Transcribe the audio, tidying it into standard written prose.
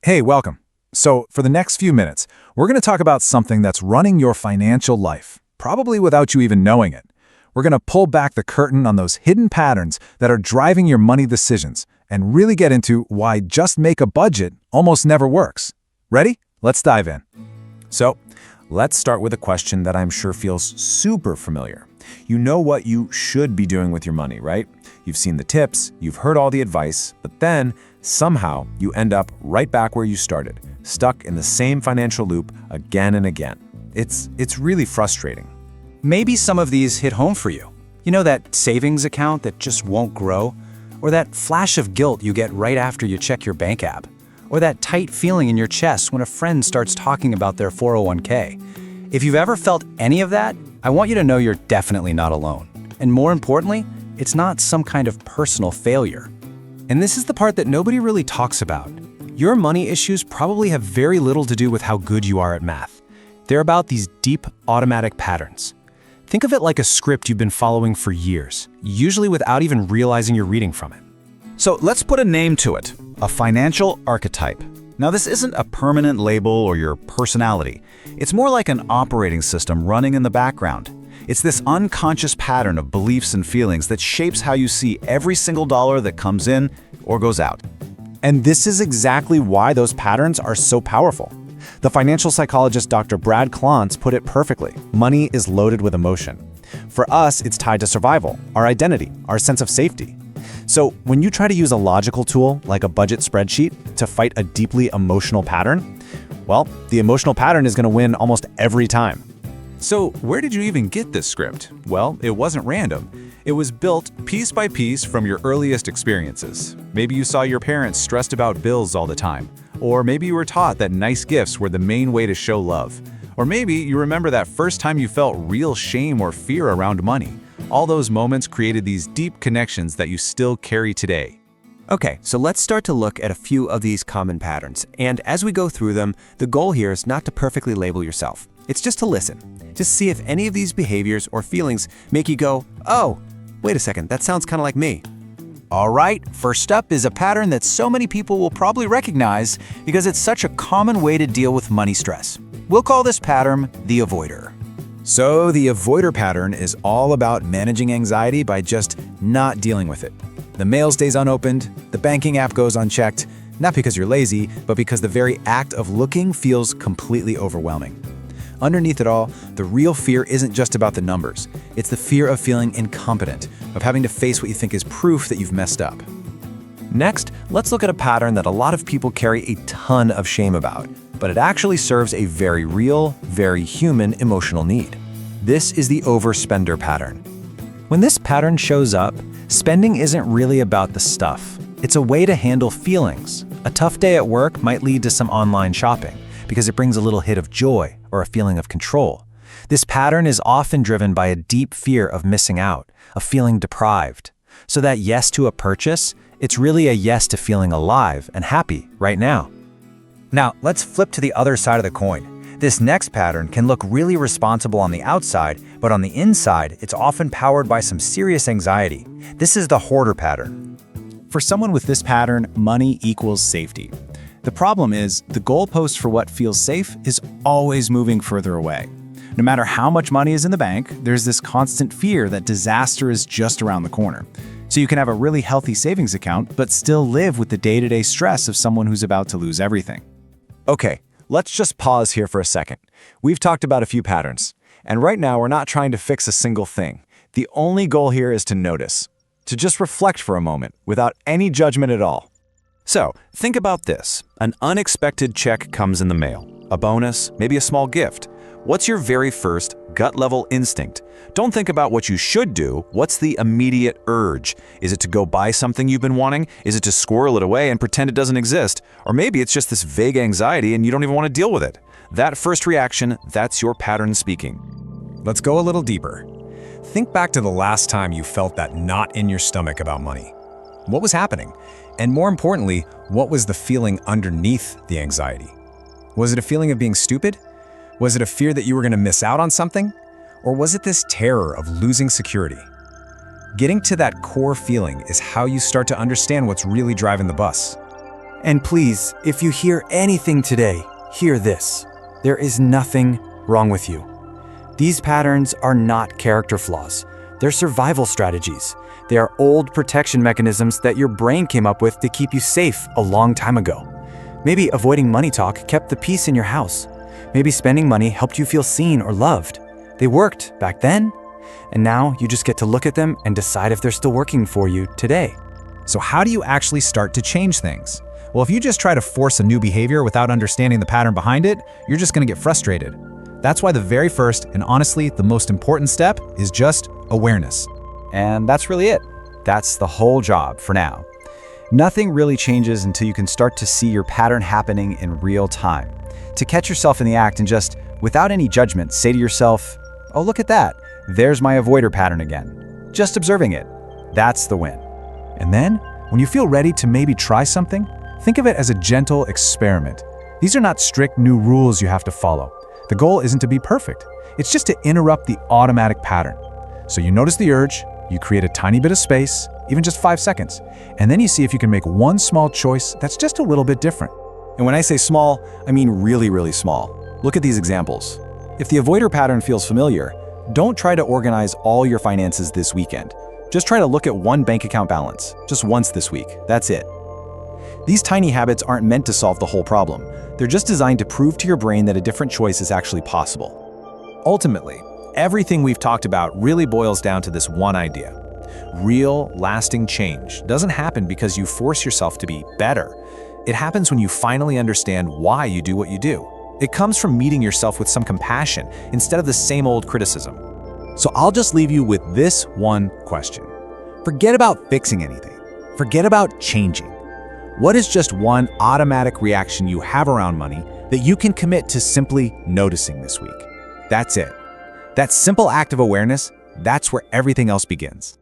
Hey, welcome. So, for the next few minutes, we're going to talk about something that's running your financial life, probably without you even knowing it. We're going to pull back the curtain on those hidden patterns that are driving your money decisions and really get into why just make a budget almost never works. Ready? Let's dive in. So, let's start with a question that I'm sure feels super familiar. You know what you should be doing with your money, right? You've seen the tips, you've heard all the advice, but then somehow you end up right back where you started, stuck in the same financial loop again and again. It's really frustrating. Maybe some of these hit home for you. You know that savings account that just won't grow? Or that flash of guilt you get right after you check your bank app? Or that tight feeling in your chest when a friend starts talking about their 401k? If you've ever felt any of that, I want you to know you're definitely not alone. And more importantly, it's not some kind of personal failure. And this is the part that nobody really talks about. Your money issues probably have very little to do with how good you are at math. They're about these deep, automatic patterns. Think of it like a script you've been following for years, usually without even realizing you're reading from it. So let's put a name to it, a financial archetype. Now this isn't a permanent label or your personality. It's more like an operating system running in the background. It's this unconscious pattern of beliefs and feelings that shapes how you see every single dollar that comes in or goes out. And this is exactly why those patterns are so powerful. The financial psychologist Dr. Brad Klontz put it perfectly. Money is loaded with emotion. For us, it's tied to survival, our identity, our sense of safety. So when you try to use a logical tool like a budget spreadsheet to fight a deeply emotional pattern, well, the emotional pattern is going to win almost every time. So, where did you even get this script? Well, it wasn't random. It was built piece by piece from your earliest experiences. Maybe you saw your parents stressed about bills all the time. Or maybe you were taught that nice gifts were the main way to show love. Or maybe you remember that first time you felt real shame or fear around money. All those moments created these deep connections that you still carry today. Okay, so let's start to look at a few of these common patterns. And as we go through them, the goal here is not to perfectly label yourself. It's just to listen. Just see if any of these behaviors or feelings make you go, oh, wait a second, that sounds kind of like me. All right, first up is a pattern that so many people will probably recognize because it's such a common way to deal with money stress. We'll call this pattern the avoider. So, the avoider pattern is all about managing anxiety by just not dealing with it. The mail stays unopened, the banking app goes unchecked, not because you're lazy, but because the very act of looking feels completely overwhelming. Underneath it all, the real fear isn't just about the numbers. It's the fear of feeling incompetent, of having to face what you think is proof that you've messed up. Next, let's look at a pattern that a lot of people carry a ton of shame about, but it actually serves a very real, very human emotional need. This is the overspender pattern. When this pattern shows up, spending isn't really about the stuff. It's a way to handle feelings. A tough day at work might lead to some online shopping because it brings a little hit of joy or a feeling of control. This pattern is often driven by a deep fear of missing out, of feeling deprived. So that yes to a purchase, it's really a yes to feeling alive and happy right now. Now, let's flip to the other side of the coin. This next pattern can look really responsible on the outside, but on the inside, it's often powered by some serious anxiety. This is the hoarder pattern. For someone with this pattern, money equals safety. The problem is, the goalpost for what feels safe is always moving further away. No matter how much money is in the bank, there's this constant fear that disaster is just around the corner. So you can have a really healthy savings account, but still live with the day-to-day stress of someone who's about to lose everything. Okay, let's just pause here for a second. We've talked about a few patterns, and right now we're not trying to fix a single thing. The only goal here is to notice, to just reflect for a moment without any judgment at all. So, think about this. An unexpected check comes in the mail. A bonus, maybe a small gift. What's your very first gut-level instinct? Don't think about what you should do. What's the immediate urge? Is it to go buy something you've been wanting? Is it to squirrel it away and pretend it doesn't exist? Or maybe it's just this vague anxiety and you don't even want to deal with it. That first reaction, that's your pattern speaking. Let's go a little deeper. Think back to the last time you felt that knot in your stomach about money. What was happening? And more importantly, what was the feeling underneath the anxiety? Was it a feeling of being stupid? Was it a fear that you were going to miss out on something? Or was it this terror of losing security? Getting to that core feeling is how you start to understand what's really driving the bus. And please, if you hear anything today, hear this. There is nothing wrong with you. These patterns are not character flaws. They're survival strategies. They are old protection mechanisms that your brain came up with to keep you safe a long time ago. Maybe avoiding money talk kept the peace in your house. Maybe spending money helped you feel seen or loved. They worked back then, and now you just get to look at them and decide if they're still working for you today. So how do you actually start to change things? Well, if you just try to force a new behavior without understanding the pattern behind it, you're just going to get frustrated. That's why the very first, and honestly the most important step, is just awareness. And that's really it. That's the whole job for now. Nothing really changes until you can start to see your pattern happening in real time. To catch yourself in the act and just, without any judgment, say to yourself, oh, look at that. There's my avoider pattern again. Just observing it. That's the win. And then, when you feel ready to maybe try something, think of it as a gentle experiment. These are not strict new rules you have to follow. The goal isn't to be perfect. It's just to interrupt the automatic pattern. So you notice the urge, you create a tiny bit of space, even just 5 seconds, and then you see if you can make one small choice that's just a little bit different. And when I say small, I mean really, really small. Look at these examples. If the avoider pattern feels familiar, don't try to organize all your finances this weekend. Just try to look at one bank account balance, just once this week. That's it. These tiny habits aren't meant to solve the whole problem. They're just designed to prove to your brain that a different choice is actually possible. Ultimately, everything we've talked about really boils down to this one idea. Real, lasting change doesn't happen because you force yourself to be better. It happens when you finally understand why you do what you do. It comes from meeting yourself with some compassion instead of the same old criticism. So I'll just leave you with this one question. Forget about fixing anything. Forget about changing. What is just one automatic reaction you have around money that you can commit to simply noticing this week? That's it. That simple act of awareness, that's where everything else begins.